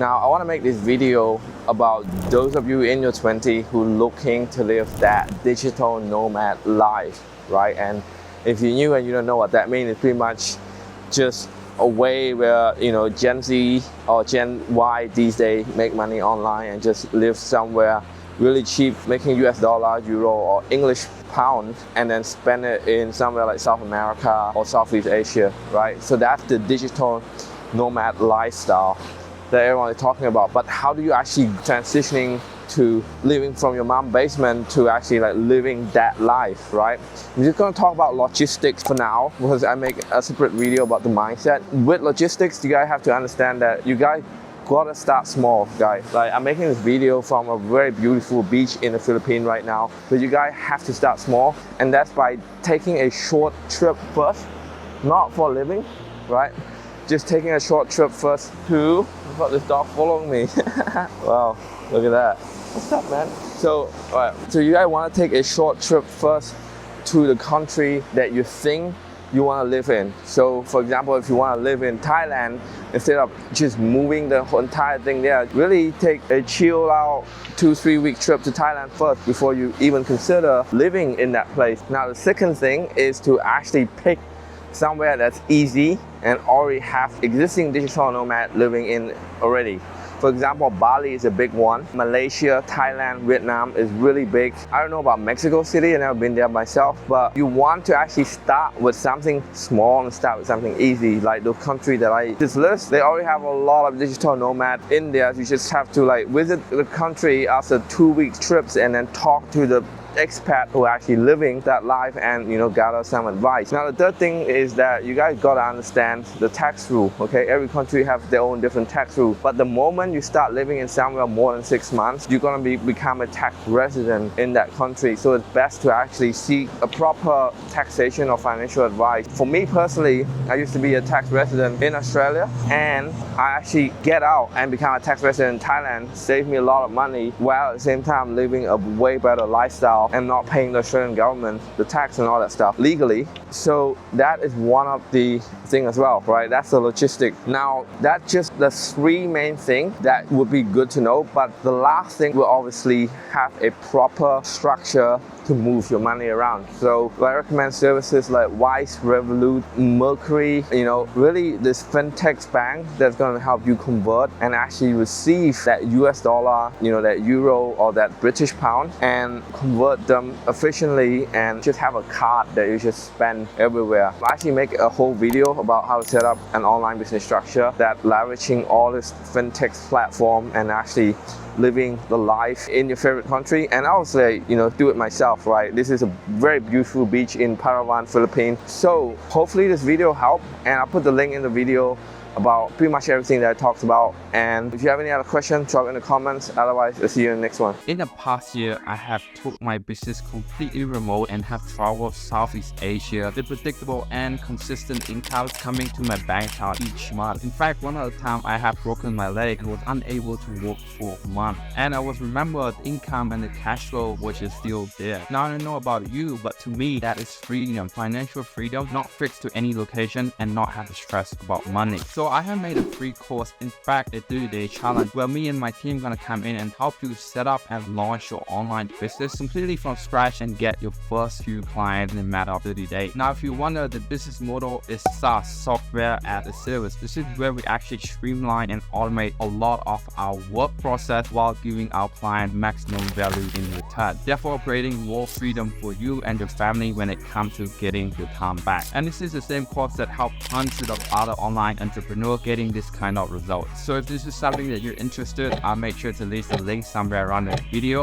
Now, I want to make this video about those of you in your 20s who looking to live that digital nomad life, right? And if you're new and you don't know what that means, it's pretty much just a way where, Gen Z or Gen Y these days make money online and just live somewhere really cheap, making US dollar, euro, or English pound, and then spend it in somewhere like South America or Southeast Asia, right? So that's the digital nomad lifestyle that everyone is talking about. But how do you actually transitioning to living from your mom's basement to actually like living that life, right? I'm just gonna talk about logistics for now because I make a separate video about the mindset. With logistics, you guys have to understand that you guys gotta start small, guys. Like, I'm making this video from a very beautiful beach in the Philippines right now, but you guys have to start small, and that's by taking a short trip first, not for living, right? Just taking a short trip first to, I've got this dog following me. Wow, look at that. What's up, man? So you guys want to take a short trip first to the country that you think you want to live in. So for example, if you want to live in Thailand, instead of just moving the whole entire thing there, really take a chill out 2-3 week trip to Thailand first before you even consider living in that place. Now the second thing is to actually pick somewhere that's easy and already have existing digital nomad living in already. For example, Bali is a big one. Malaysia, Thailand, Vietnam is really big. I don't know about Mexico City, I've never been there myself, but you want to actually start with something small and start with something easy, like those countries that I just list. They already have a lot of digital nomad in there. You just have to like visit the country after 2-week trips and then talk to the expat who are actually living that life and gather some advice. Now the third thing is that you guys gotta understand the tax rule, okay? Every country has their own different tax rule, but the moment you start living in somewhere more than 6 months, you're gonna become a tax resident in that country. So it's best to actually seek a proper taxation or financial advice. For me personally, I used to be a tax resident in Australia, and I actually get out and become a tax resident in Thailand, saved me a lot of money, while at the same time living a way better lifestyle and not paying the Australian government the tax and all that stuff legally. So that is one of the things as well, right? That's the logistic. Now that's just the 3 main things that would be good to know, but the last thing will obviously have a proper structure to move your money around. So I recommend services like Wise, Revolut, Mercury, really this Fintech bank that's going to help you convert and actually receive that US dollar, that euro or that British pound, and convert them efficiently and just have a card that you just spend everywhere. I actually make a whole video about how to set up an online business structure that leveraging all this Fintech platform and actually living the life in your favorite country. And I would say, do it myself, right? This is a very beautiful beach in Palawan, Philippines. So hopefully this video helped, and I'll put the link in the video about pretty much everything that I talked about. And if you have any other questions, drop in the comments. Otherwise, I'll see you in the next one. In the past year, I have took my business completely remote and have traveled Southeast Asia. The predictable and consistent income coming to my bank account each month. In fact, one of the time I have broken my leg and was unable to work for a month. And I was remembered income and the cash flow which is still there. Now I don't know about you, but to me that is freedom, financial freedom, not fixed to any location and not have to stress about money. So I have made a free course, in fact a 30-day challenge, where me and my team gonna come in and help you set up and launch your online business completely from scratch and get your first few clients in a matter of 30 days. Now if you wonder, the business model is SaaS, software as a service. This is where we actually streamline and automate a lot of our work process while giving our client maximum value in return, therefore creating more freedom for you and your family when it comes to getting your time back. And this is the same course that helped hundreds of other online entrepreneurs getting this kind of results. So if this is something that you're interested, I'll make sure to leave the link somewhere around the video.